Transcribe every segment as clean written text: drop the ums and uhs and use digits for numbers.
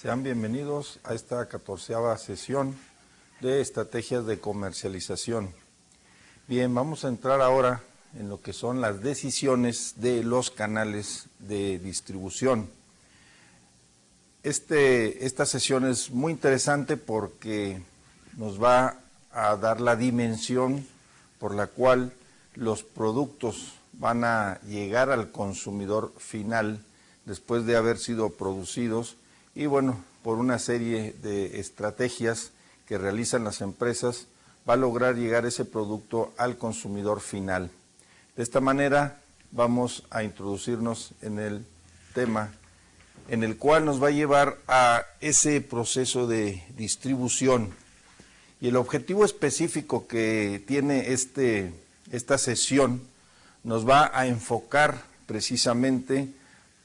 Sean bienvenidos a esta 14ª sesión de estrategias de comercialización. Bien, vamos a entrar ahora en lo que son las decisiones de los canales de distribución. Esta sesión es muy interesante porque nos va a dar la dimensión por la cual los productos van a llegar al consumidor final después de haber sido producidos y bueno, por una serie de estrategias que realizan las empresas va a lograr llegar ese producto al consumidor final. De esta manera vamos a introducirnos en el tema en el cual nos va a llevar a ese proceso de distribución. Y el objetivo específico que tiene esta sesión nos va a enfocar precisamente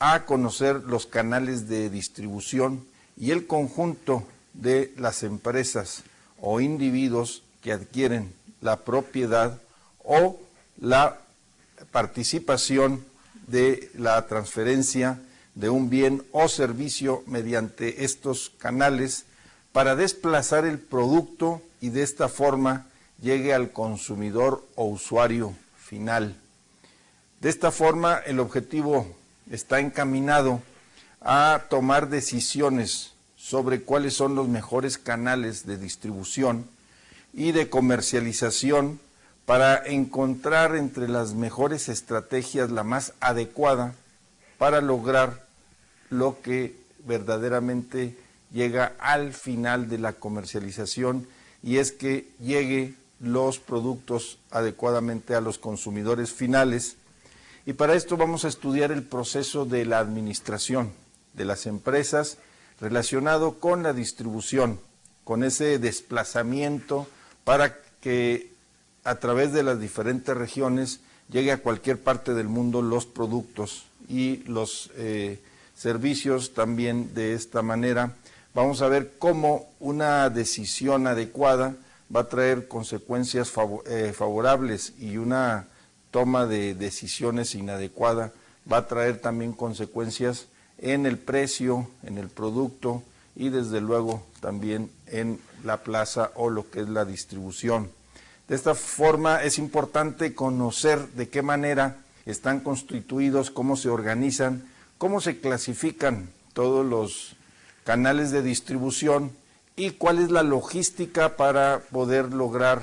a conocer los canales de distribución y el conjunto de las empresas o individuos que adquieren la propiedad o la participación de la transferencia de un bien o servicio mediante estos canales para desplazar el producto y de esta forma llegue al consumidor o usuario final. De esta forma, el objetivo está encaminado a tomar decisiones sobre cuáles son los mejores canales de distribución y de comercialización para encontrar entre las mejores estrategias la más adecuada para lograr lo que verdaderamente llega al final de la comercialización y es que llegue los productos adecuadamente a los consumidores finales. Y para esto vamos a estudiar el proceso de la administración de las empresas relacionado con la distribución, con ese desplazamiento para que a través de las diferentes regiones llegue a cualquier parte del mundo los productos y los servicios también de esta manera. Vamos a ver cómo una decisión adecuada va a traer consecuencias favorables y una toma de decisiones inadecuada va a traer también consecuencias en el precio, en el producto y desde luego también en la plaza o lo que es la distribución. De esta forma es importante conocer de qué manera están constituidos, cómo se organizan, cómo se clasifican todos los canales de distribución y cuál es la logística para poder lograr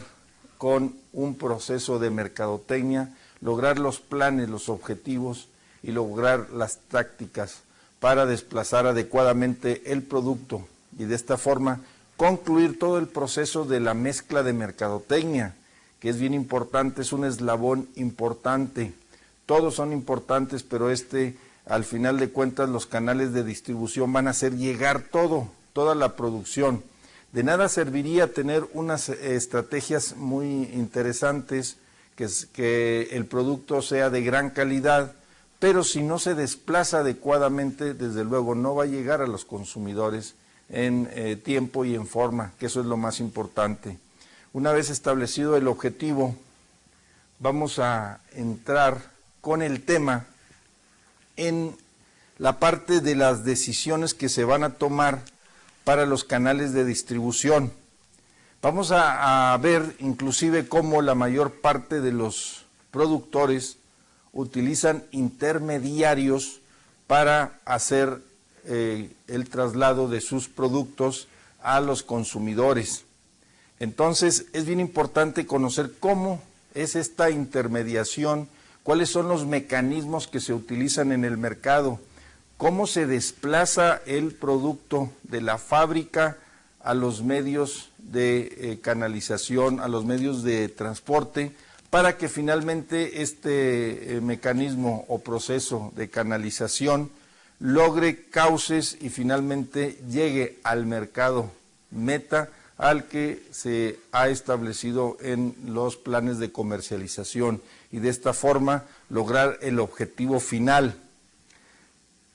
con un proceso de mercadotecnia, lograr los planes, los objetivos y lograr las tácticas para desplazar adecuadamente el producto y de esta forma concluir todo el proceso de la mezcla de mercadotecnia, que es bien importante, es un eslabón importante. Todos son importantes, pero al final de cuentas los canales de distribución van a hacer llegar toda la producción. De nada serviría tener unas estrategias muy interesantes, que el producto sea de gran calidad, pero si no se desplaza adecuadamente, desde luego no va a llegar a los consumidores en tiempo y en forma, que eso es lo más importante. Una vez establecido el objetivo, vamos a entrar con el tema en la parte de las decisiones que se van a tomar para los canales de distribución. Vamos a ver inclusive cómo la mayor parte de los productores utilizan intermediarios para hacer el traslado de sus productos a los consumidores. Entonces es bien importante conocer cómo es esta intermediación, cuáles son los mecanismos que se utilizan en el mercado, cómo se desplaza el producto de la fábrica a los medios de canalización, a los medios de transporte, para que finalmente este mecanismo o proceso de canalización logre cauces y finalmente llegue al mercado meta al que se ha establecido en los planes de comercialización y de esta forma lograr el objetivo final.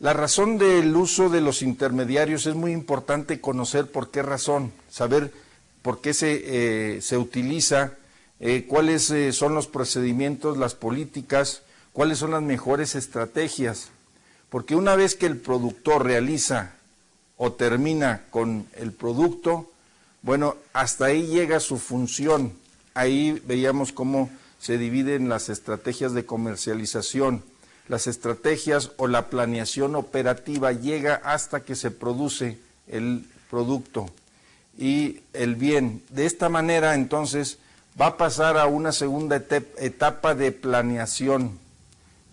La razón del uso de los intermediarios es muy importante conocer por qué razón, saber por qué se utiliza, cuáles son los procedimientos, las políticas, cuáles son las mejores estrategias, porque una vez que el productor realiza o termina con el producto, bueno, hasta ahí llega su función. Ahí veíamos cómo se dividen las estrategias de comercialización. Las estrategias o la planeación operativa llega hasta que se produce el producto y el bien. De esta manera, entonces, va a pasar a una segunda etapa de planeación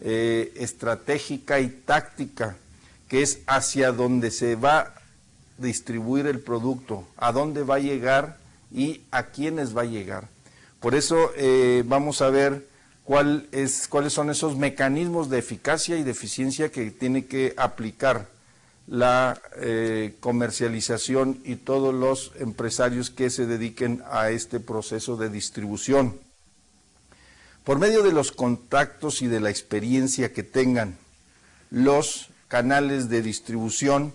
estratégica y táctica, que es hacia donde se va a distribuir el producto, a dónde va a llegar y a quiénes va a llegar. Por eso vamos a ver cuáles son esos mecanismos de eficacia y de eficiencia que tiene que aplicar la comercialización y todos los empresarios que se dediquen a este proceso de distribución. Por medio de los contactos y de la experiencia que tengan los canales de distribución,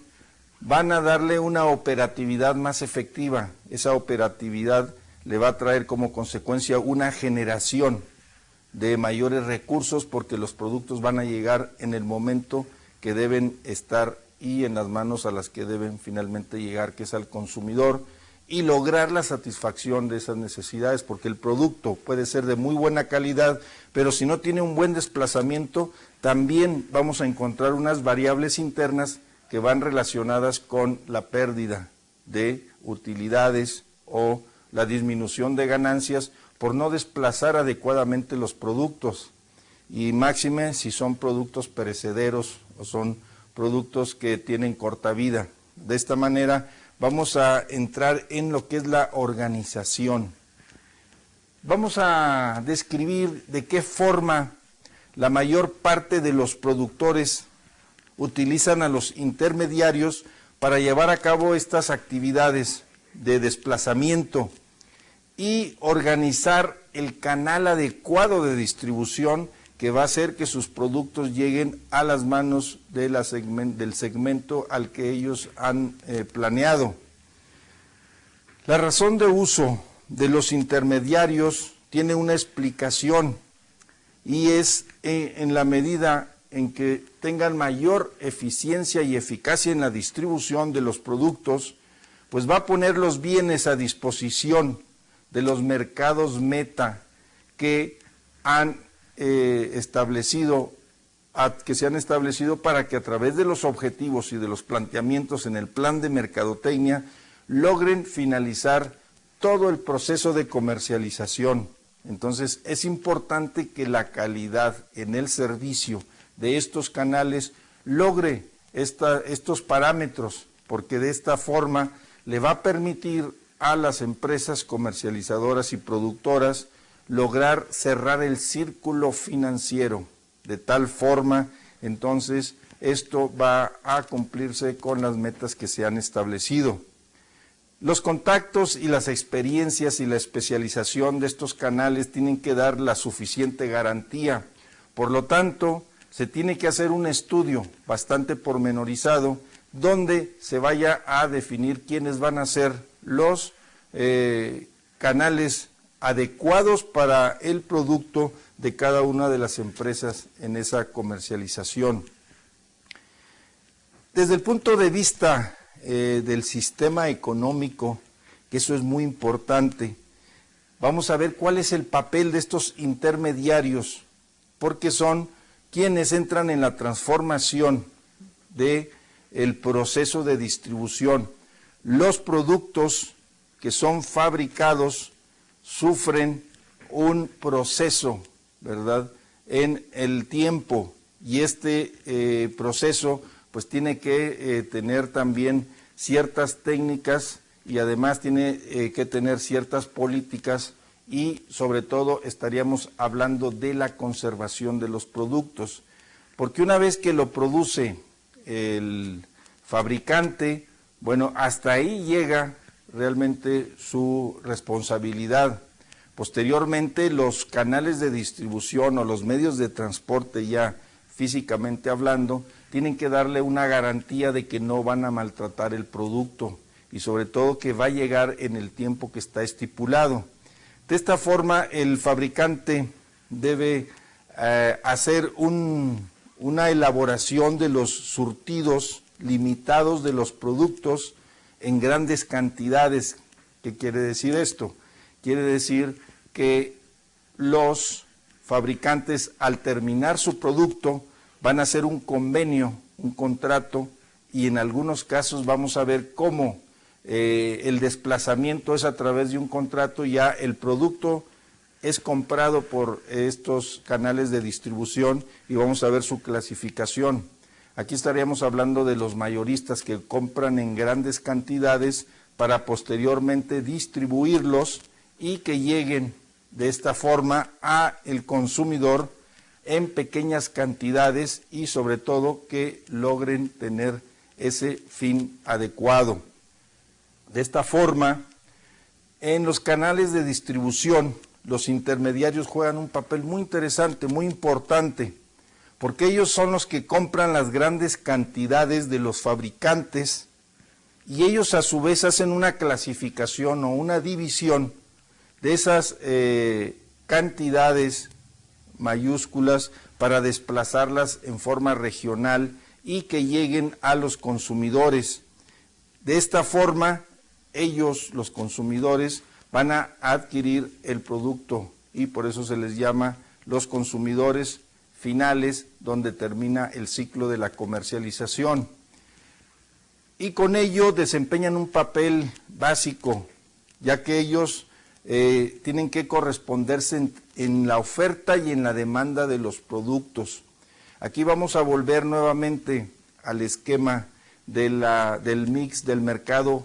van a darle una operatividad más efectiva. Esa operatividad le va a traer como consecuencia una generación de mayores recursos, porque los productos van a llegar en el momento que deben estar y en las manos a las que deben finalmente llegar, que es al consumidor, y lograr la satisfacción de esas necesidades, porque el producto puede ser de muy buena calidad, pero si no tiene un buen desplazamiento, también vamos a encontrar unas variables internas que van relacionadas con la pérdida de utilidades o la disminución de ganancias por no desplazar adecuadamente los productos, y máxime si son productos perecederos o son productos que tienen corta vida. De esta manera vamos a entrar en lo que es la organización. Vamos a describir de qué forma la mayor parte de los productores utilizan a los intermediarios para llevar a cabo estas actividades de desplazamiento y organizar el canal adecuado de distribución que va a hacer que sus productos lleguen a las manos de del segmento al que ellos han planeado. La razón de uso de los intermediarios tiene una explicación, y es en la medida en que tengan mayor eficiencia y eficacia en la distribución de los productos, pues va a poner los bienes a disposición de los mercados meta que han establecido para que a través de los objetivos y de los planteamientos en el plan de mercadotecnia logren finalizar todo el proceso de comercialización. Entonces es importante que la calidad en el servicio de estos canales logre estos parámetros, porque de esta forma le va a permitir a las empresas comercializadoras y productoras lograr cerrar el círculo financiero. De tal forma, entonces, esto va a cumplirse con las metas que se han establecido. Los contactos y las experiencias y la especialización de estos canales tienen que dar la suficiente garantía. Por lo tanto, se tiene que hacer un estudio bastante pormenorizado donde se vaya a definir quiénes van a ser los canales adecuados para el producto de cada una de las empresas en esa comercialización. Desde el punto de vista del sistema económico, que eso es muy importante, vamos a ver cuál es el papel de estos intermediarios, porque son quienes entran en la transformación del proceso de distribución. Los productos que son fabricados sufren un proceso, ¿verdad?, en el tiempo, y este proceso pues tiene que tener también ciertas técnicas, y además tiene que tener ciertas políticas, y sobre todo estaríamos hablando de la conservación de los productos, porque una vez que lo produce el fabricante, bueno, hasta ahí llega realmente su responsabilidad. Posteriormente, los canales de distribución o los medios de transporte, ya físicamente hablando, tienen que darle una garantía de que no van a maltratar el producto, y sobre todo que va a llegar en el tiempo que está estipulado. De esta forma, el fabricante debe hacer una elaboración de los surtidos, limitados de los productos en grandes cantidades. ¿Qué quiere decir esto? Quiere decir que los fabricantes, al terminar su producto, van a hacer un convenio, un contrato, y en algunos casos vamos a ver cómo el desplazamiento es a través de un contrato. Ya el producto es comprado por estos canales de distribución y vamos a ver su clasificación. Aquí estaríamos hablando de los mayoristas que compran en grandes cantidades para posteriormente distribuirlos y que lleguen de esta forma a el consumidor en pequeñas cantidades y sobre todo que logren tener ese fin adecuado. De esta forma, en los canales de distribución, los intermediarios juegan un papel muy interesante, muy importante, porque ellos son los que compran las grandes cantidades de los fabricantes y ellos a su vez hacen una clasificación o una división de esas cantidades mayúsculas para desplazarlas en forma regional y que lleguen a los consumidores. De esta forma, ellos, los consumidores, van a adquirir el producto y por eso se les llama los consumidores finales, donde termina el ciclo de la comercialización. Y con ello desempeñan un papel básico, ya que ellos tienen que corresponderse en la oferta y en la demanda de los productos. Aquí vamos a volver nuevamente al esquema del mix del mercado.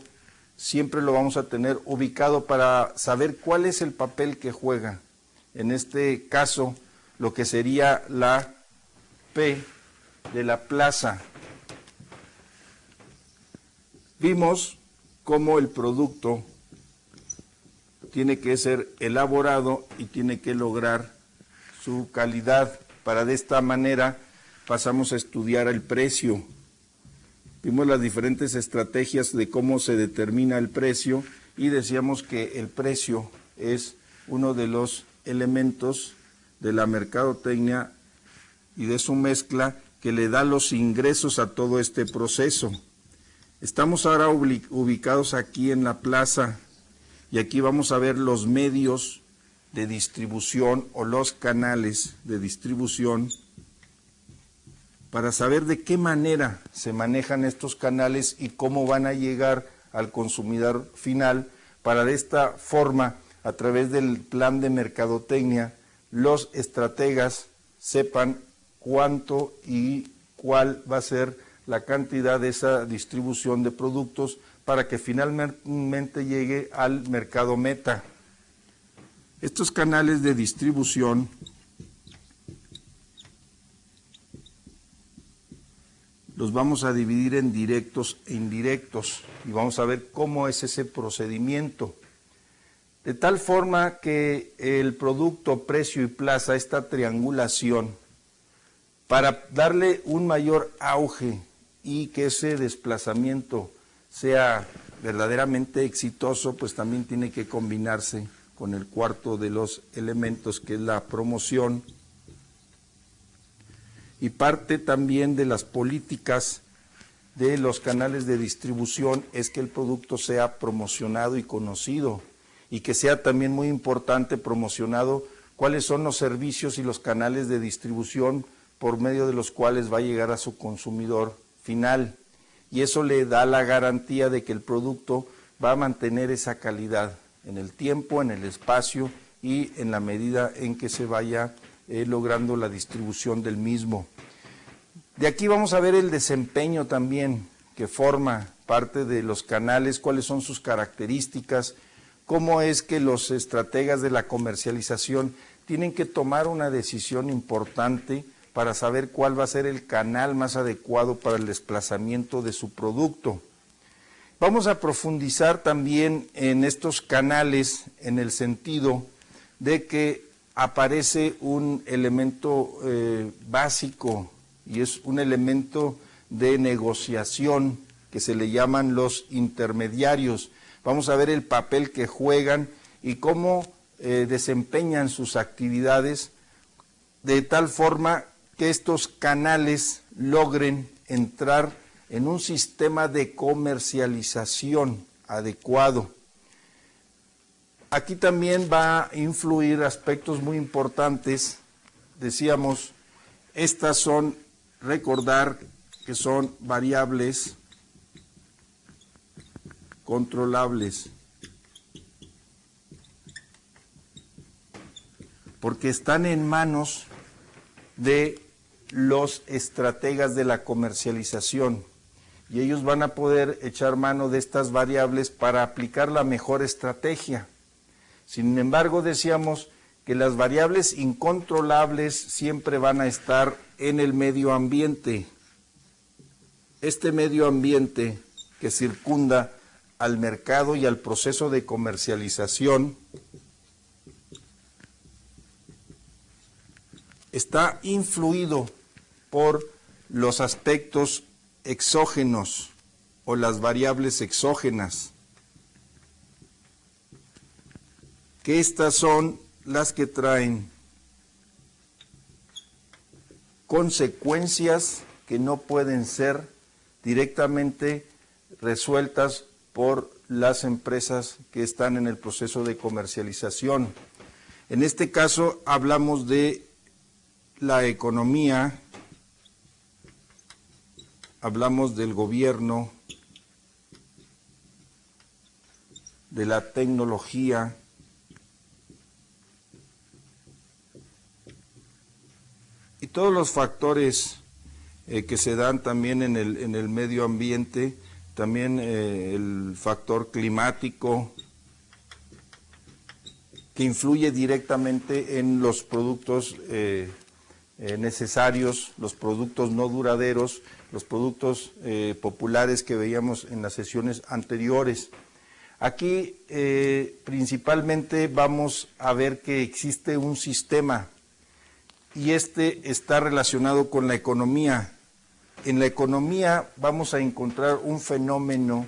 Siempre lo vamos a tener ubicado para saber cuál es el papel que juega. En este caso, lo que sería la P de la plaza. Vimos cómo el producto tiene que ser elaborado y tiene que lograr su calidad. Para de esta manera pasamos a estudiar el precio. Vimos las diferentes estrategias de cómo se determina el precio y decíamos que el precio es uno de los elementos de la mercadotecnia y de su mezcla que le da los ingresos a todo este proceso. Estamos ahora ubicados aquí en la plaza y aquí vamos a ver los medios de distribución o los canales de distribución para saber de qué manera se manejan estos canales y cómo van a llegar al consumidor final, para de esta forma, a través del plan de mercadotecnia, los estrategas sepan cuánto y cuál va a ser la cantidad de esa distribución de productos para que finalmente llegue al mercado meta. Estos canales de distribución los vamos a dividir en directos e indirectos y vamos a ver cómo es ese procedimiento. De tal forma que el producto, precio y plaza, esta triangulación, para darle un mayor auge y que ese desplazamiento sea verdaderamente exitoso, pues también tiene que combinarse con el cuarto de los elementos, que es la promoción. Y parte también de las políticas de los canales de distribución es que el producto sea promocionado y conocido, y que sea también muy importante promocionado cuáles son los servicios y los canales de distribución por medio de los cuales va a llegar a su consumidor final. Y eso le da la garantía de que el producto va a mantener esa calidad en el tiempo, en el espacio y en la medida en que se vaya logrando la distribución del mismo. De aquí vamos a ver el desempeño también que forma parte de los canales, cuáles son sus características, cómo es que los estrategas de la comercialización tienen que tomar una decisión importante para saber cuál va a ser el canal más adecuado para el desplazamiento de su producto. Vamos a profundizar también en estos canales en el sentido de que aparece un elemento básico y es un elemento de negociación que se le llaman los intermediarios. Vamos a ver el papel que juegan y cómo desempeñan sus actividades de tal forma que estos canales logren entrar en un sistema de comercialización adecuado. Aquí también va a influir aspectos muy importantes. Decíamos, estas son, recordar que son variables controlables, porque están en manos de los estrategas de la comercialización y ellos van a poder echar mano de estas variables para aplicar la mejor estrategia. Sin embargo, decíamos que las variables incontrolables siempre van a estar en el medio ambiente. Este medio ambiente que circunda al mercado y al proceso de comercialización está influido por los aspectos exógenos o las variables exógenas, que estas son las que traen consecuencias que no pueden ser directamente resueltas por las empresas que están en el proceso de comercialización. En este caso hablamos de la economía, hablamos del gobierno, de la tecnología, y todos los factores que se dan también en el medio ambiente, también el factor climático, que influye directamente en los productos necesarios, los productos no duraderos, los productos populares que veíamos en las sesiones anteriores. Aquí principalmente vamos a ver que existe un sistema y este está relacionado con la economía. En la economía vamos a encontrar un fenómeno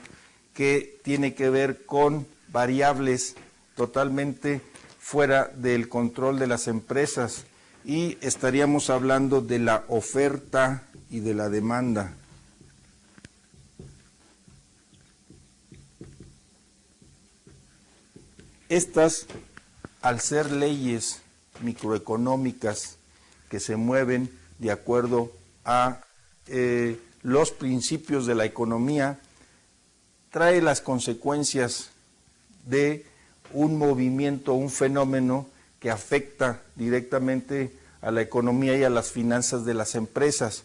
que tiene que ver con variables totalmente fuera del control de las empresas y estaríamos hablando de la oferta y de la demanda. Estas, al ser leyes microeconómicas que se mueven de acuerdo a los principios de la economía, trae las consecuencias de un movimiento, un fenómeno que afecta directamente a la economía y a las finanzas de las empresas.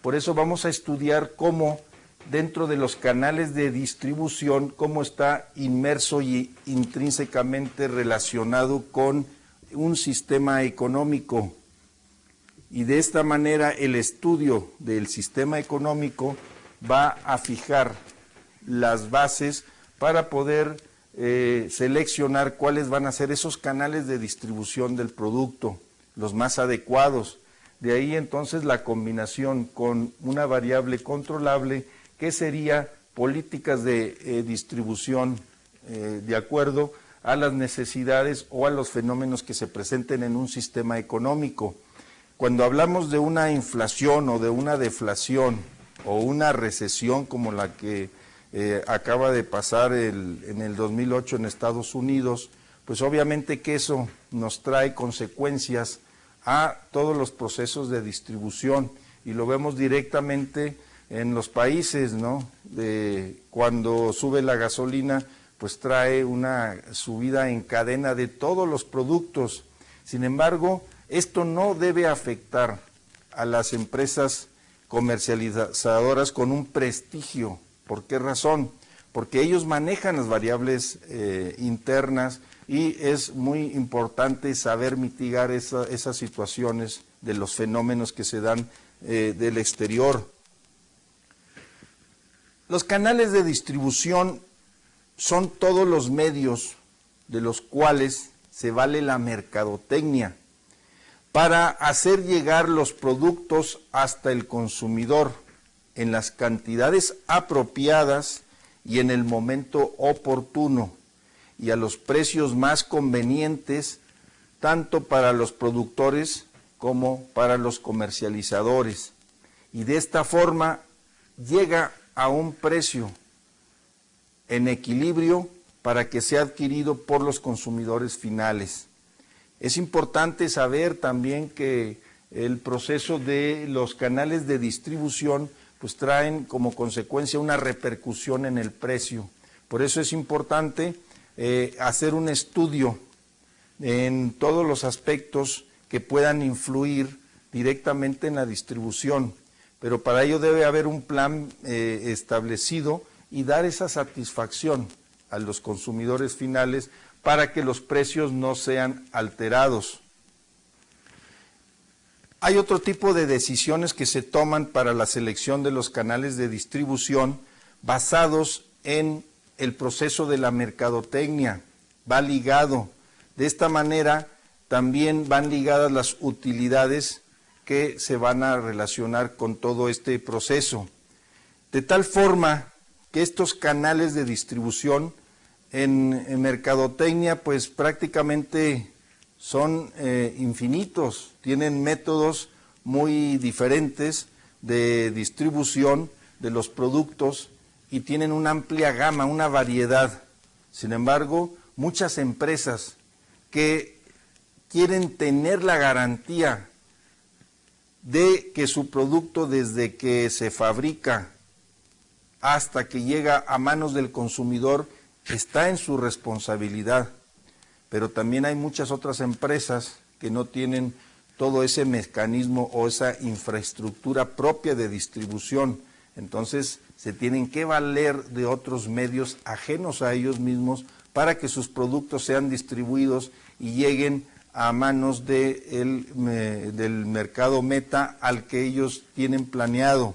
Por eso vamos a estudiar cómo dentro de los canales de distribución, cómo está inmerso y intrínsecamente relacionado con un sistema económico. Y de esta manera el estudio del sistema económico va a fijar las bases para poder seleccionar cuáles van a ser esos canales de distribución del producto, los más adecuados. De ahí entonces la combinación con una variable controlable que sería políticas de distribución de acuerdo a las necesidades o a los fenómenos que se presenten en un sistema económico. Cuando hablamos de una inflación o de una deflación o una recesión como la que acaba de pasar en el 2008 en Estados Unidos, pues obviamente que eso nos trae consecuencias a todos los procesos de distribución y lo vemos directamente en los países, ¿no? Cuando sube la gasolina, pues trae una subida en cadena de todos los productos. Sin embargo, esto no debe afectar a las empresas comercializadoras con un prestigio. ¿Por qué razón? Porque ellos manejan las variables internas y es muy importante saber mitigar esas situaciones de los fenómenos que se dan del exterior. Los canales de distribución son todos los medios de los cuales se vale la mercadotecnia para hacer llegar los productos hasta el consumidor en las cantidades apropiadas y en el momento oportuno y a los precios más convenientes tanto para los productores como para los comercializadores. Y de esta forma llega a un precio en equilibrio para que sea adquirido por los consumidores finales. Es importante saber también que el proceso de los canales de distribución pues traen como consecuencia una repercusión en el precio. Por eso es importante hacer un estudio en todos los aspectos que puedan influir directamente en la distribución, pero para ello debe haber un plan establecido y dar esa satisfacción a los consumidores finales para que los precios no sean alterados. Hay otro tipo de decisiones que se toman para la selección de los canales de distribución basados en el proceso de la mercadotecnia. Va ligado. De esta manera también van ligadas las utilidades que se van a relacionar con todo este proceso. De tal forma que estos canales de distribución en mercadotecnia pues prácticamente son infinitos, tienen métodos muy diferentes de distribución de los productos y tienen una amplia gama, una variedad. Sin embargo, muchas empresas que quieren tener la garantía de que su producto desde que se fabrica hasta que llega a manos del consumidor está en su responsabilidad. Pero también hay muchas otras empresas que no tienen todo ese mecanismo o esa infraestructura propia de distribución. Entonces se tienen que valer de otros medios ajenos a ellos mismos para que sus productos sean distribuidos y lleguen a manos del mercado meta al que ellos tienen planeado.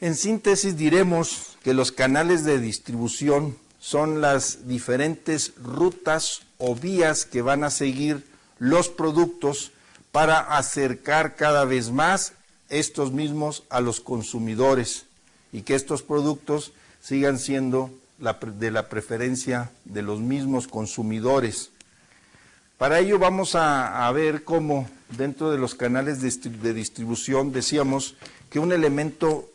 En síntesis diremos que los canales de distribución son las diferentes rutas o vías que van a seguir los productos para acercar cada vez más estos mismos a los consumidores y que estos productos sigan siendo de la preferencia de los mismos consumidores. Para ello vamos a ver cómo dentro de los canales de distribución decíamos que un elemento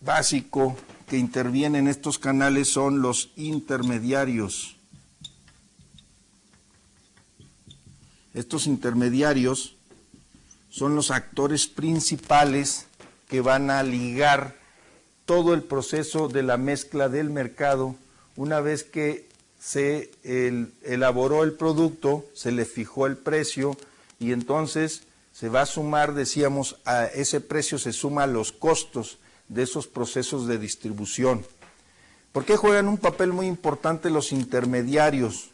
básico que interviene en estos canales son los intermediarios. Estos intermediarios son los actores principales que van a ligar todo el proceso de la mezcla del mercado. Una vez que se elaboró el producto, se le fijó el precio y entonces se va a sumar, decíamos, a ese precio se suma los costos de esos procesos de distribución. ¿Por qué juegan un papel muy importante los intermediarios?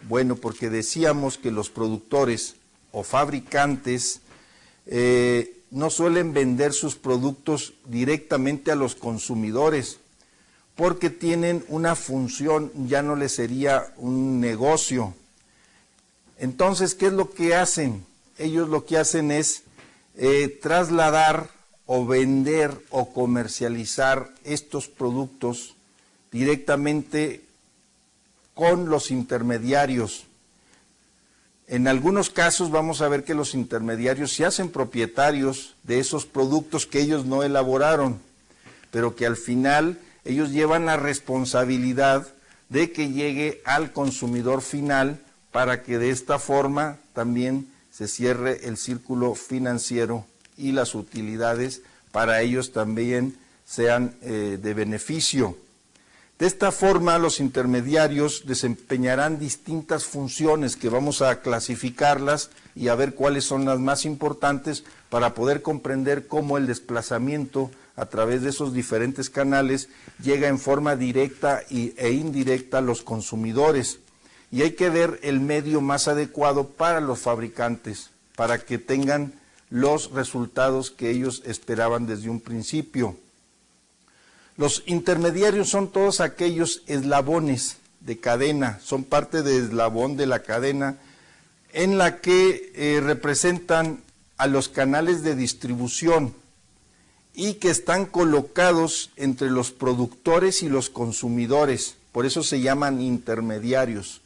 Bueno, porque decíamos que los productores o fabricantes no suelen vender sus productos directamente a los consumidores, porque tienen una función, ya no les sería un negocio. Entonces, ¿qué es lo que hacen? Ellos lo que hacen es trasladar o vender o comercializar estos productos directamente con los intermediarios. En algunos casos vamos a ver que los intermediarios se hacen propietarios de esos productos que ellos no elaboraron, pero que al final ellos llevan la responsabilidad de que llegue al consumidor final para que de esta forma también se cierre el círculo financiero y las utilidades para ellos también sean de beneficio. De esta forma, los intermediarios desempeñarán distintas funciones que vamos a clasificarlas y a ver cuáles son las más importantes para poder comprender cómo el desplazamiento a través de esos diferentes canales llega en forma directa e indirecta a los consumidores. Y hay que ver el medio más adecuado para los fabricantes, para que tengan los resultados que ellos esperaban desde un principio. Los intermediarios son todos aquellos eslabones de cadena, son parte del eslabón de la cadena en la que representan a los canales de distribución y que están colocados entre los productores y los consumidores. Por eso se llaman intermediarios,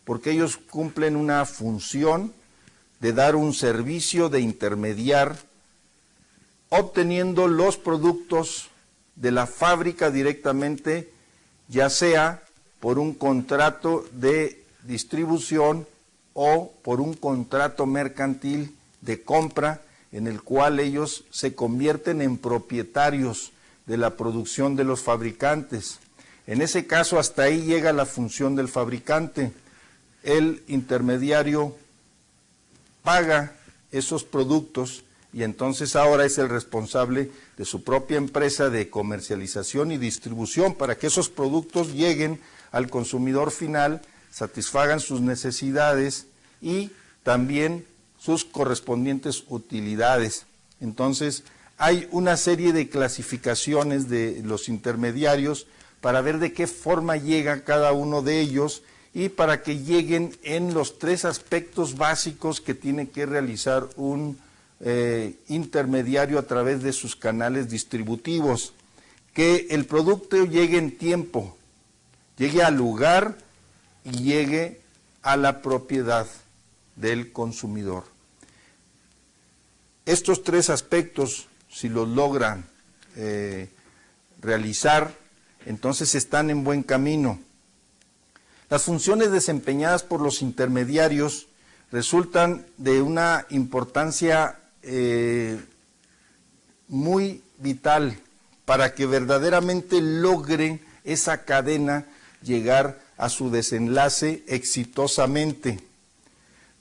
porque ellos cumplen una función de dar un servicio, de intermediar, obteniendo los productos de la fábrica directamente, ya sea por un contrato de distribución o por un contrato mercantil de compra, en el cual ellos se convierten en propietarios de la producción de los fabricantes. En ese caso, hasta ahí llega la función del fabricante. El intermediario paga esos productos y entonces ahora es el responsable de su propia empresa de comercialización y distribución para que esos productos lleguen al consumidor final, satisfagan sus necesidades y también sus correspondientes utilidades. Entonces, hay una serie de clasificaciones de los intermediarios para ver de qué forma llega cada uno de ellos y para que lleguen en los 3 aspectos básicos que tiene que realizar un intermediario a través de sus canales distributivos. Que el producto llegue en tiempo, llegue al lugar y llegue a la propiedad del consumidor. Estos 3 aspectos, si los logran realizar, entonces están en buen camino. Las funciones desempeñadas por los intermediarios resultan de una importancia muy vital para que verdaderamente logren esa cadena llegar a su desenlace exitosamente.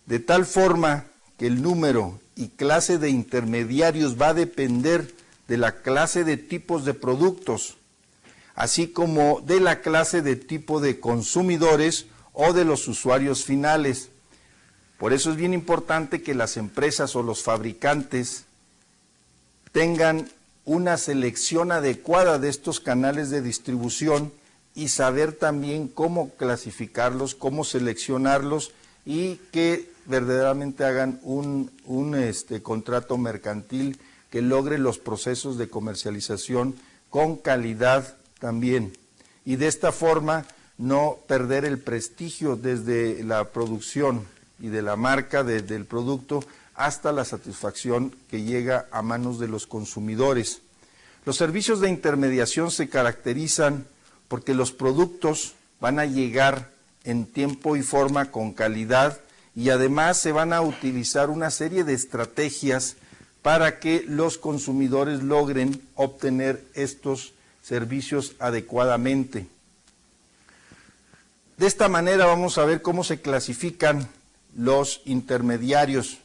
De tal forma que el número y clase de intermediarios va a depender de la clase de tipos de productos, así como de la clase de tipo de consumidores o de los usuarios finales. Por eso es bien importante que las empresas o los fabricantes tengan una selección adecuada de estos canales de distribución y saber también cómo clasificarlos, cómo seleccionarlos y que verdaderamente hagan un contrato mercantil que logre los procesos de comercialización con calidad también. Y de esta forma no perder el prestigio desde la producción y de la marca del producto hasta la satisfacción que llega a manos de los consumidores. Los servicios de intermediación se caracterizan porque los productos van a llegar en tiempo y forma con calidad y además se van a utilizar una serie de estrategias para que los consumidores logren obtener estos servicios adecuadamente. De esta manera vamos a ver cómo se clasifican los intermediarios.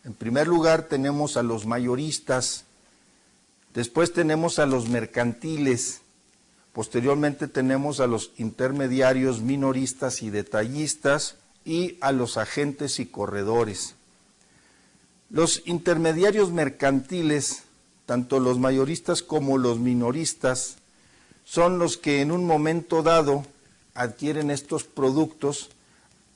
En primer lugar tenemos a los mayoristas, después tenemos a los mercantiles, posteriormente tenemos a los intermediarios minoristas y detallistas y a los agentes y corredores. Los intermediarios mercantiles, tanto los mayoristas como los minoristas, son los que en un momento dado adquieren estos productos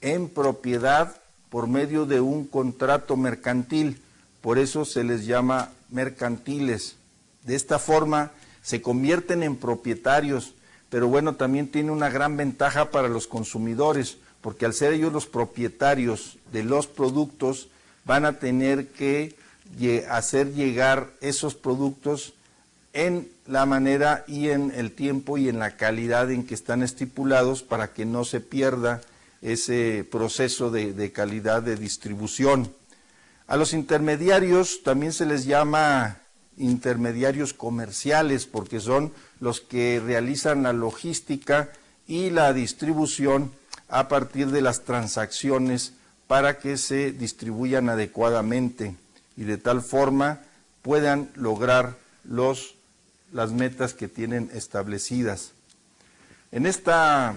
en propiedad por medio de un contrato mercantil, por eso se les llama mercantiles. De esta forma se convierten en propietarios, pero bueno, también tiene una gran ventaja para los consumidores, porque al ser ellos los propietarios de los productos, van a tener que hacer llegar esos productos en la manera y en el tiempo y en la calidad en que están estipulados para que no se pierda ese proceso de calidad de distribución. A los intermediarios también se les llama intermediarios comerciales porque son los que realizan la logística y la distribución a partir de las transacciones para que se distribuyan adecuadamente y de tal forma puedan lograr las metas que tienen establecidas. En esta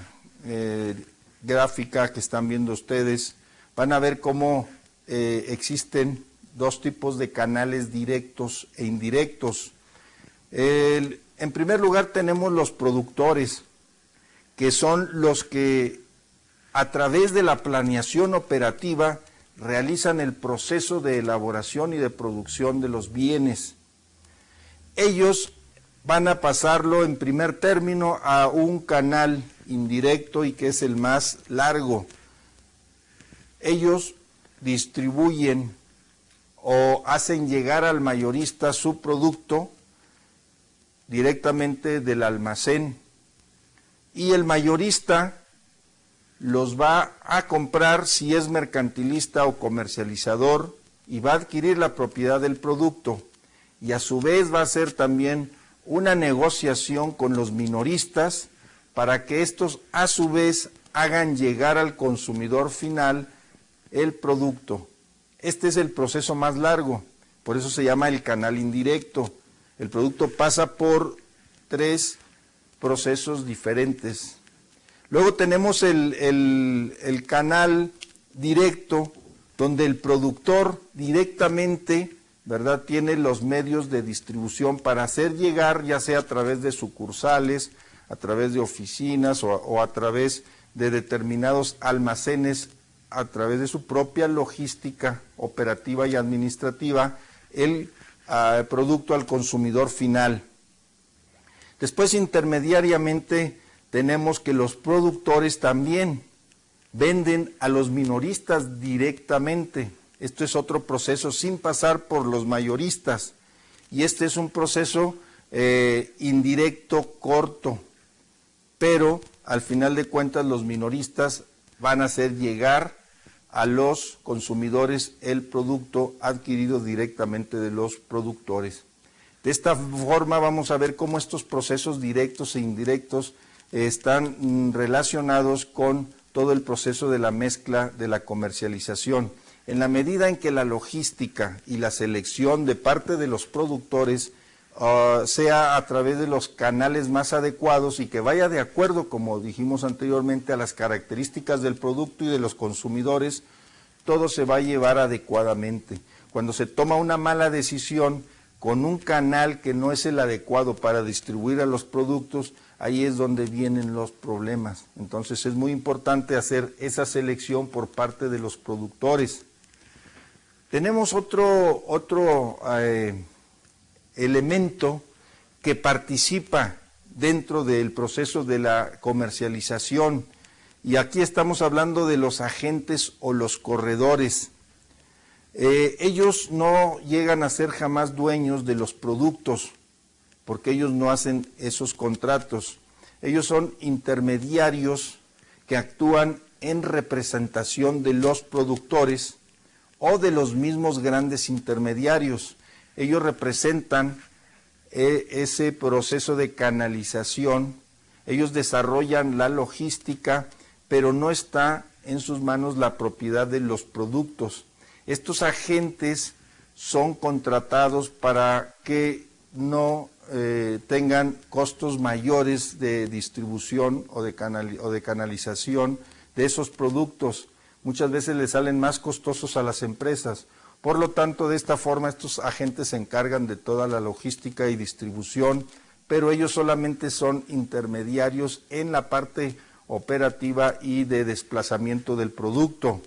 gráfica que están viendo ustedes, van a ver cómo existen 2 tipos de canales directos e indirectos. En primer lugar tenemos los productores, que son los que a través de la planeación operativa realizan el proceso de elaboración y de producción de los bienes. Ellos van a pasarlo en primer término a un canal indirecto y que es el más largo. Ellos distribuyen o hacen llegar al mayorista su producto directamente del almacén y el mayorista los va a comprar si es mercantilista o comercializador y va a adquirir la propiedad del producto, y a su vez va a hacer también una negociación con los minoristas para que estos a su vez hagan llegar al consumidor final el producto. Este es el proceso más largo, por eso se llama el canal indirecto. El producto pasa por 3 procesos diferentes. Luego tenemos el canal directo, donde el productor directamente, ¿verdad?, tiene los medios de distribución para hacer llegar, ya sea a través de sucursales, a través de oficinas o a través de determinados almacenes, a través de su propia logística operativa y administrativa, el producto al consumidor final. Después, intermediariamente, tenemos que los productores también venden a los minoristas directamente. Esto es otro proceso sin pasar por los mayoristas, y este es un proceso indirecto, corto, pero al final de cuentas los minoristas van a hacer llegar a los consumidores el producto adquirido directamente de los productores. De esta forma vamos a ver cómo estos procesos directos e indirectos están relacionados con todo el proceso de la mezcla de la comercialización. En la medida en que la logística y la selección de parte de los productores sea a través de los canales más adecuados y que vaya de acuerdo, como dijimos anteriormente, a las características del producto y de los consumidores, todo se va a llevar adecuadamente. Cuando se toma una mala decisión con un canal que no es el adecuado para distribuir a los productos, ahí es donde vienen los problemas. Entonces es muy importante hacer esa selección por parte de los productores. Tenemos otro elemento que participa dentro del proceso de la comercialización, y aquí estamos hablando de los agentes o los corredores. Ellos no llegan a ser jamás dueños de los productos, porque ellos no hacen esos contratos. Ellos son intermediarios que actúan en representación de los productores o de los mismos grandes intermediarios. Ellos representan ese proceso de canalización, ellos desarrollan la logística, pero no está en sus manos la propiedad de los productos. Estos agentes son contratados para que no tengan costos mayores de distribución o de canalización de esos productos. Muchas veces les salen más costosos a las empresas. Por lo tanto, de esta forma, estos agentes se encargan de toda la logística y distribución, pero ellos solamente son intermediarios en la parte operativa y de desplazamiento del producto.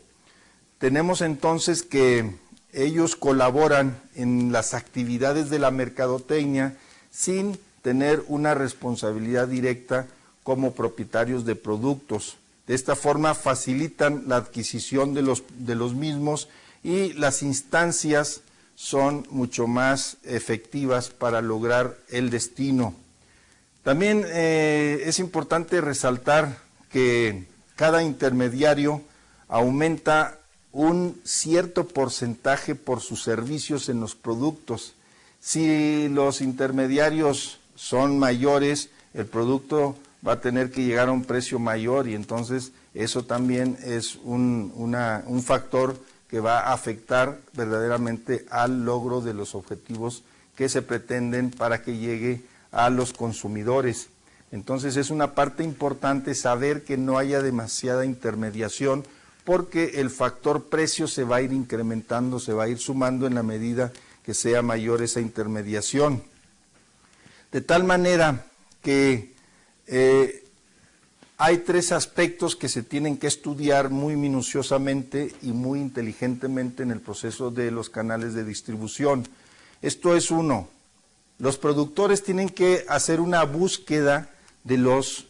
Tenemos entonces que ellos colaboran en las actividades de la mercadotecnia sin tener una responsabilidad directa como propietarios de productos. De esta forma facilitan la adquisición de los mismos, y las instancias son mucho más efectivas para lograr el destino. También es importante resaltar que cada intermediario aumenta un cierto porcentaje por sus servicios en los productos. Si los intermediarios son mayores, el producto va a tener que llegar a un precio mayor, y entonces eso también es un factor que va a afectar verdaderamente al logro de los objetivos que se pretenden para que llegue a los consumidores. Entonces es una parte importante saber que no haya demasiada intermediación, porque el factor precio se va a ir incrementando, se va a ir sumando en la medida que sea mayor esa intermediación. De tal manera que hay 3 aspectos que se tienen que estudiar muy minuciosamente y muy inteligentemente en el proceso de los canales de distribución. Esto es: 1, los productores tienen que hacer una búsqueda de los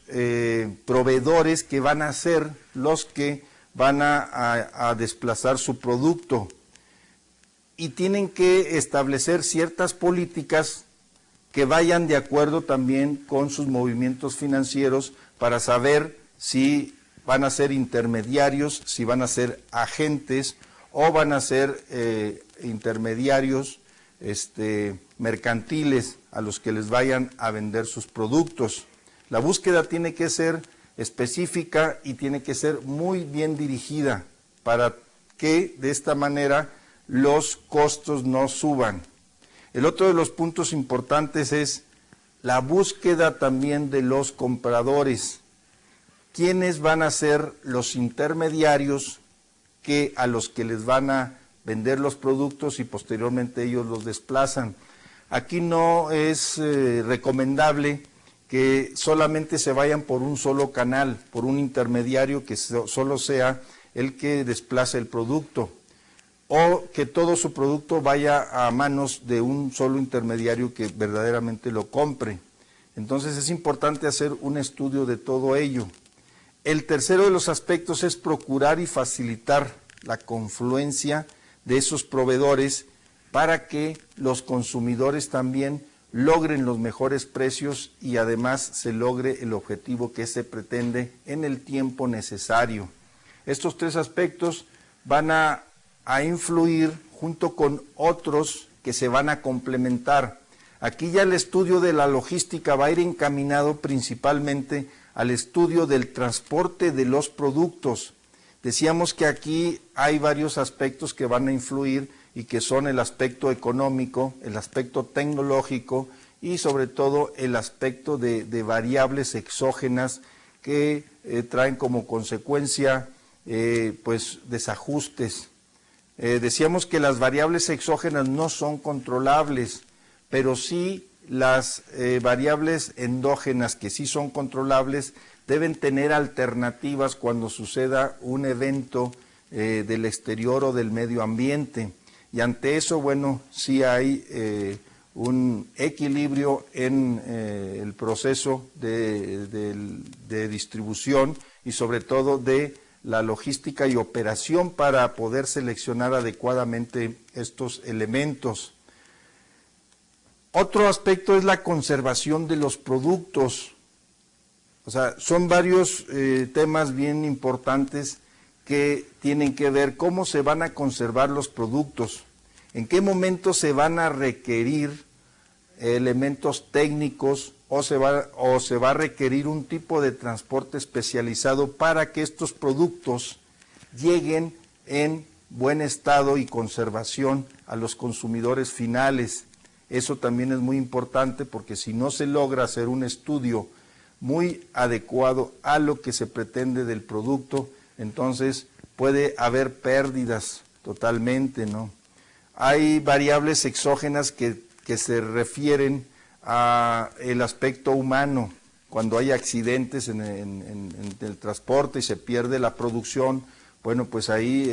proveedores que van a ser los que van a desplazar su producto, y tienen que establecer ciertas políticas que vayan de acuerdo también con sus movimientos financieros para saber si van a ser intermediarios, si van a ser agentes o van a ser intermediarios mercantiles a los que les vayan a vender sus productos. La búsqueda tiene que ser específica y tiene que ser muy bien dirigida para que de esta manera los costos no suban. El otro de los puntos importantes es la búsqueda también de los compradores. ¿Quiénes van a ser los intermediarios a los que les van a vender los productos y posteriormente ellos los desplazan? Aquí no es recomendable que solamente se vayan por un solo canal, por un intermediario que solo sea el que desplace el producto, o que todo su producto vaya a manos de un solo intermediario que verdaderamente lo compre. Entonces es importante hacer un estudio de todo ello. El tercero de los aspectos es procurar y facilitar la confluencia de esos proveedores para que los consumidores también logren los mejores precios y además se logre el objetivo que se pretende en el tiempo necesario. Estos tres aspectos van a influir junto con otros que se van a complementar. Aquí ya el estudio de la logística va a ir encaminado principalmente al estudio del transporte de los productos. Decíamos que aquí hay varios aspectos que van a influir y que son el aspecto económico, el aspecto tecnológico y sobre todo el aspecto de variables exógenas que traen como consecuencia pues desajustes. Decíamos que las variables exógenas no son controlables, pero sí las variables endógenas que sí son controlables deben tener alternativas cuando suceda un evento del exterior o del medio ambiente. Y ante eso, bueno, sí hay un equilibrio en el proceso de distribución y sobre todo de la logística y operación para poder seleccionar adecuadamente estos elementos. Otro aspecto es la conservación de los productos. O sea, son varios temas bien importantes que tienen que ver cómo se van a conservar los productos, en qué momento se van a requerir elementos técnicos o se va a requerir un tipo de transporte especializado para que estos productos lleguen en buen estado y conservación a los consumidores finales. Eso también es muy importante porque si no se logra hacer un estudio muy adecuado a lo que se pretende del producto, entonces puede haber pérdidas totalmente, ¿no? Hay variables exógenas que se refieren a el aspecto humano. Cuando hay accidentes en el transporte y se pierde la producción, bueno, pues ahí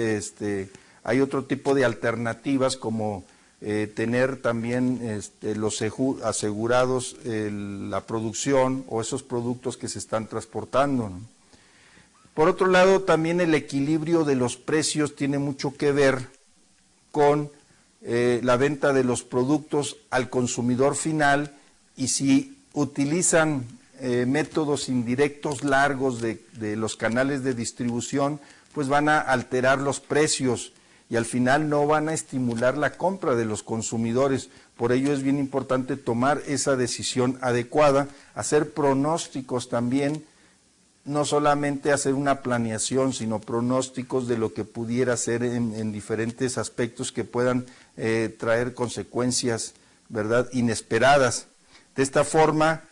hay otro tipo de alternativas como tener también los asegurados la producción o esos productos que se están transportando, ¿no? Por otro lado, también el equilibrio de los precios tiene mucho que ver con la venta de los productos al consumidor final y si utilizan métodos indirectos largos de los canales de distribución, pues van a alterar los precios y al final no van a estimular la compra de los consumidores. Por ello es bien importante tomar esa decisión adecuada, hacer pronósticos también, no solamente hacer una planeación, sino pronósticos de lo que pudiera ser en diferentes aspectos que puedan traer consecuencias, ¿verdad?, inesperadas. De esta forma,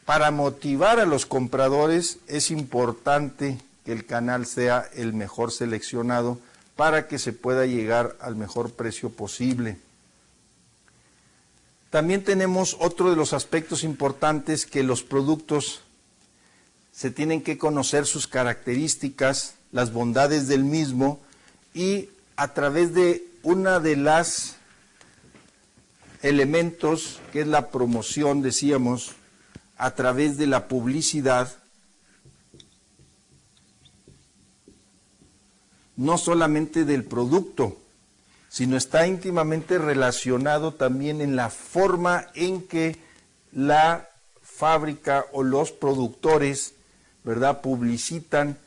para motivar a los compradores es importante que el canal sea el mejor seleccionado para que se pueda llegar al mejor precio posible. También tenemos otro de los aspectos importantes, que los productos se tienen que conocer sus características, las bondades del mismo, y a través de una de las elementos que es la promoción, decíamos, a través de la publicidad, no solamente del producto, sino está íntimamente relacionado también en la forma en que la fábrica o los productores, ¿verdad?, publicitan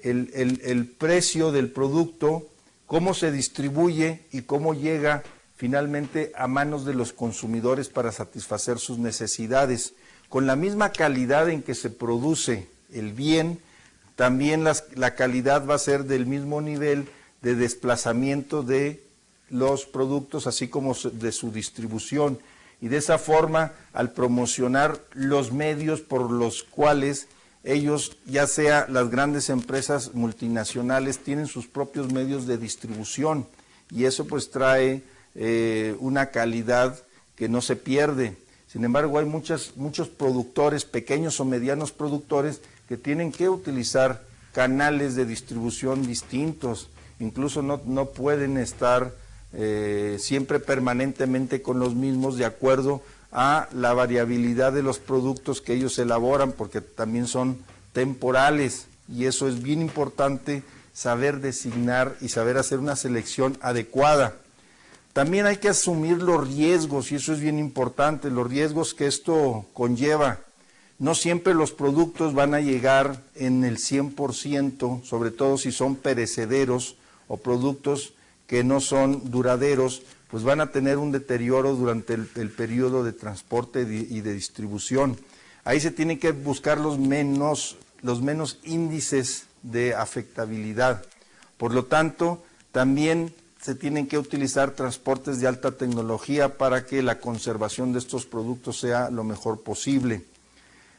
el precio del producto, cómo se distribuye y cómo llega finalmente a manos de los consumidores para satisfacer sus necesidades. Con la misma calidad en que se produce el bien, también la calidad va a ser del mismo nivel de desplazamiento de los productos, así como de su distribución. Y de esa forma, al promocionar los medios por los cuales ellos, ya sea las grandes empresas multinacionales, tienen sus propios medios de distribución, y eso pues trae una calidad que no se pierde. Sin embargo, hay muchos productores, pequeños o medianos productores, que tienen que utilizar canales de distribución distintos, incluso no pueden estar siempre permanentemente con los mismos, de acuerdo a la variabilidad de los productos que ellos elaboran, porque también son temporales, y eso es bien importante, saber designar y saber hacer una selección adecuada. También hay que asumir los riesgos, y eso es bien importante, los riesgos que esto conlleva. No siempre los productos van a llegar en el 100%, sobre todo si son perecederos o productos que no son duraderos, pues van a tener un deterioro durante el periodo de transporte y de distribución. Ahí se tienen que buscar los menos índices de afectabilidad. Por lo tanto, también se tienen que utilizar transportes de alta tecnología para que la conservación de estos productos sea lo mejor posible.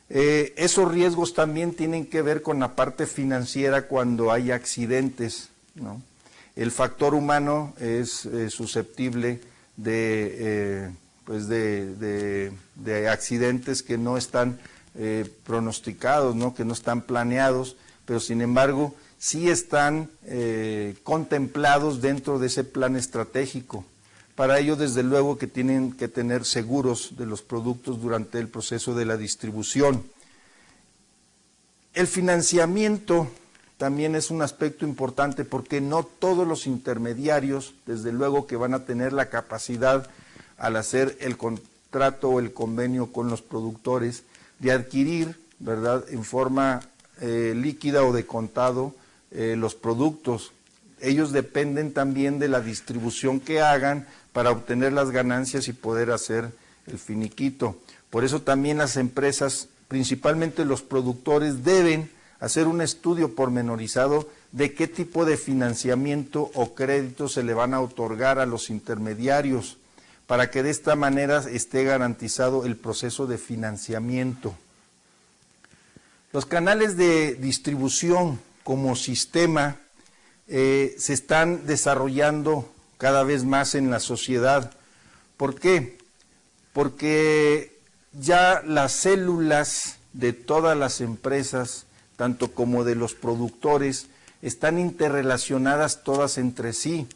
Esos riesgos también tienen que ver con la parte financiera cuando hay accidentes, ¿no? El factor humano es susceptible de accidentes que no están pronosticados, ¿no?, que no están planeados, pero sin embargo sí están contemplados dentro de ese plan estratégico. Para ello, desde luego que tienen que tener seguros de los productos durante el proceso de la distribución. El financiamiento también es un aspecto importante, porque no todos los intermediarios, desde luego, que van a tener la capacidad, al hacer el contrato o el convenio con los productores, de adquirir, ¿verdad?, en forma líquida o de contado los productos. Ellos dependen también de la distribución que hagan para obtener las ganancias y poder hacer el finiquito. Por eso también las empresas, principalmente los productores, deben hacer un estudio pormenorizado de qué tipo de financiamiento o crédito se le van a otorgar a los intermediarios, para que de esta manera esté garantizado el proceso de financiamiento. Los canales de distribución como sistema se están desarrollando cada vez más en la sociedad. ¿Por qué? Porque ya las células de todas las empresas, tanto como de los productores, están interrelacionadas todas entre sí.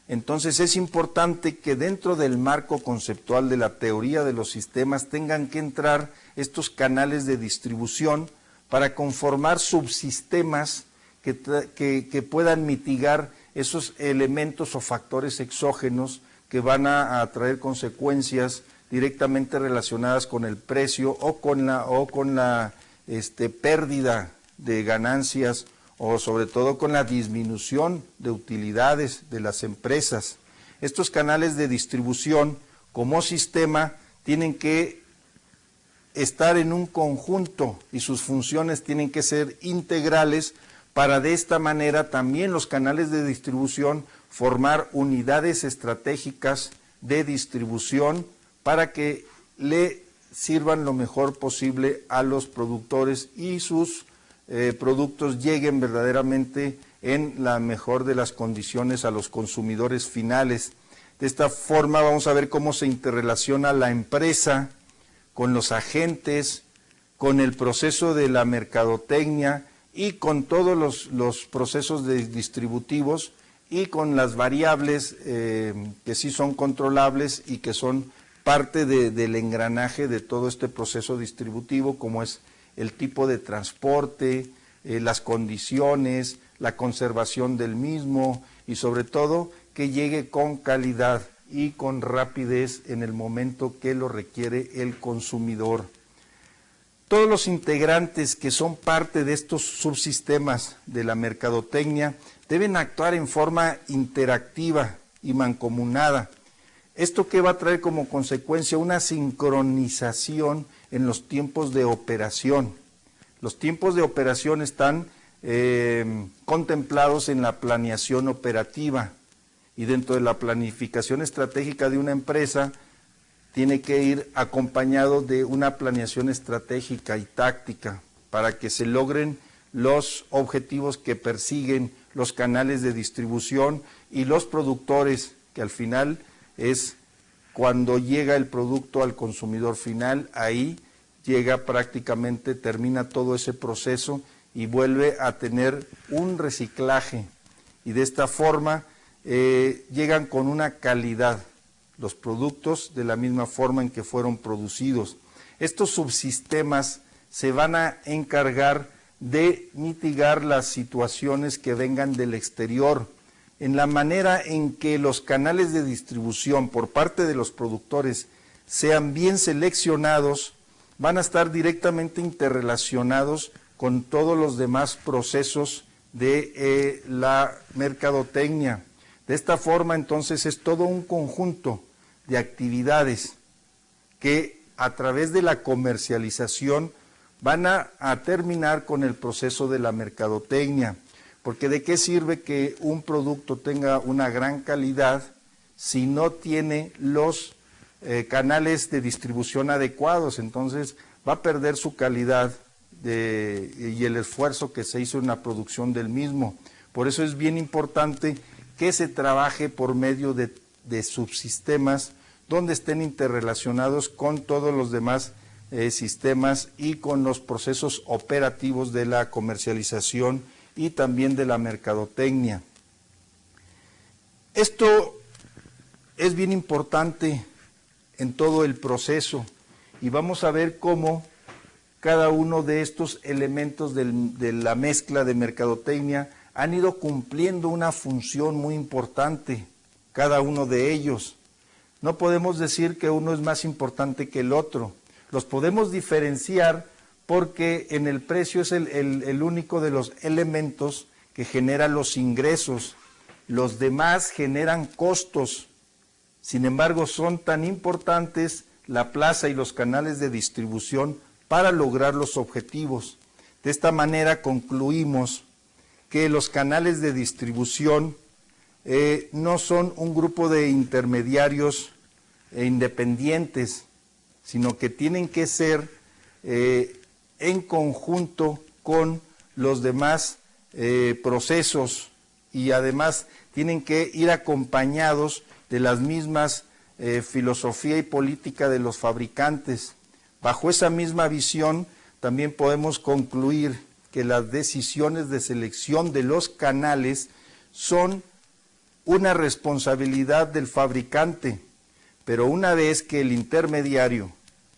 Entonces es importante que dentro del marco conceptual de la teoría de los sistemas tengan que entrar estos canales de distribución para conformar subsistemas que puedan mitigar esos elementos o factores exógenos que van a traer consecuencias directamente relacionadas con el precio o con la pérdida de ganancias, o sobre todo con la disminución de utilidades de las empresas. Estos canales de distribución como sistema tienen que estar en un conjunto y sus funciones tienen que ser integrales, para de esta manera también los canales de distribución formar unidades estratégicas de distribución para que le sirvan lo mejor posible a los productores y sus productos lleguen verdaderamente en la mejor de las condiciones a los consumidores finales. De esta forma vamos a ver cómo se interrelaciona la empresa con los agentes, con el proceso de la mercadotecnia y con todos los procesos distributivos y con las variables que sí son controlables y que son parte del engranaje de todo este proceso distributivo, como es el tipo de transporte, las condiciones, la conservación del mismo y sobre todo que llegue con calidad y con rapidez en el momento que lo requiere el consumidor. Todos los integrantes que son parte de estos subsistemas de la mercadotecnia deben actuar en forma interactiva y mancomunada. ¿Esto qué va a traer como consecuencia? Una sincronización en los tiempos de operación. Los tiempos de operación están contemplados en la planeación operativa, y dentro de la planificación estratégica de una empresa tiene que ir acompañado de una planeación estratégica y táctica para que se logren los objetivos que persiguen los canales de distribución y los productores, que al final es cuando llega el producto al consumidor final. Ahí llega prácticamente, termina todo ese proceso y vuelve a tener un reciclaje, y de esta forma llegan con una calidad los productos de la misma forma en que fueron producidos. Estos subsistemas se van a encargar de mitigar las situaciones que vengan del exterior, en la manera en que los canales de distribución por parte de los productores sean bien seleccionados. Van a estar directamente interrelacionados con todos los demás procesos de la mercadotecnia. De esta forma, entonces, es todo un conjunto de actividades que a través de la comercialización van a terminar con el proceso de la mercadotecnia. Porque ¿de qué sirve que un producto tenga una gran calidad si no tiene los canales de distribución adecuados? Entonces va a perder su calidad y el esfuerzo que se hizo en la producción del mismo. Por eso es bien importante que se trabaje por medio de subsistemas donde estén interrelacionados con todos los demás sistemas y con los procesos operativos de la comercialización y también de la mercadotecnia. Esto es bien importante en todo el proceso, y vamos a ver cómo cada uno de estos elementos de la mezcla de mercadotecnia han ido cumpliendo una función muy importante, cada uno de ellos. No podemos decir que uno es más importante que el otro. Los podemos diferenciar porque en el precio es el único de los elementos que genera los ingresos. Los demás generan costos. Sin embargo, son tan importantes la plaza y los canales de distribución para lograr los objetivos. De esta manera concluimos que los canales de distribución no son un grupo de intermediarios independientes, sino que tienen que ser en conjunto con los demás procesos, y además tienen que ir acompañados de las mismas filosofía y política de los fabricantes. Bajo esa misma visión también podemos concluir que las decisiones de selección de los canales son una responsabilidad del fabricante, pero una vez que el intermediario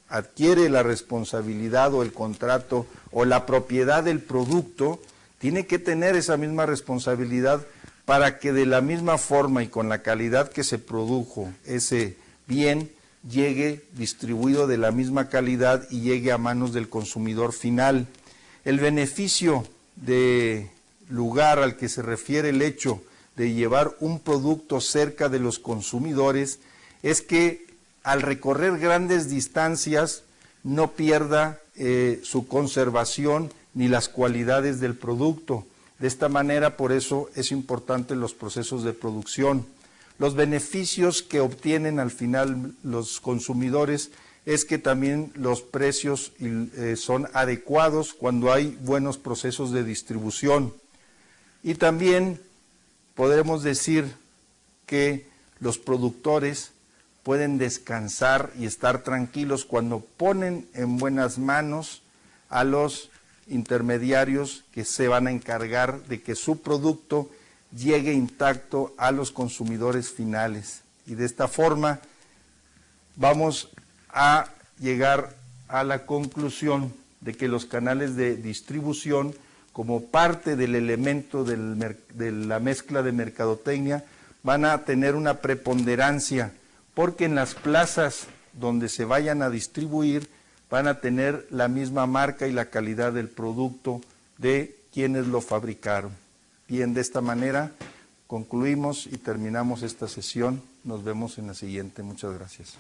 adquiere la responsabilidad o el contrato o la propiedad del producto, tiene que tener esa misma responsabilidad para que de la misma forma y con la calidad que se produjo ese bien llegue distribuido de la misma calidad y llegue a manos del consumidor final. El beneficio de lugar al que se refiere el hecho de llevar un producto cerca de los consumidores es que al recorrer grandes distancias no pierda su conservación ni las cualidades del producto. De esta manera, por eso es importante los procesos de producción. Los beneficios que obtienen al final los consumidores es que también los precios son adecuados cuando hay buenos procesos de distribución. Y también podremos decir que los productores pueden descansar y estar tranquilos cuando ponen en buenas manos a los intermediarios que se van a encargar de que su producto llegue intacto a los consumidores finales. Y de esta forma vamos a llegar a la conclusión de que los canales de distribución, como parte del elemento de la mezcla de mercadotecnia, van a tener una preponderancia, porque en las plazas donde se vayan a distribuir van a tener la misma marca y la calidad del producto de quienes lo fabricaron. Bien, de esta manera concluimos y terminamos esta sesión. Nos vemos en la siguiente. Muchas gracias.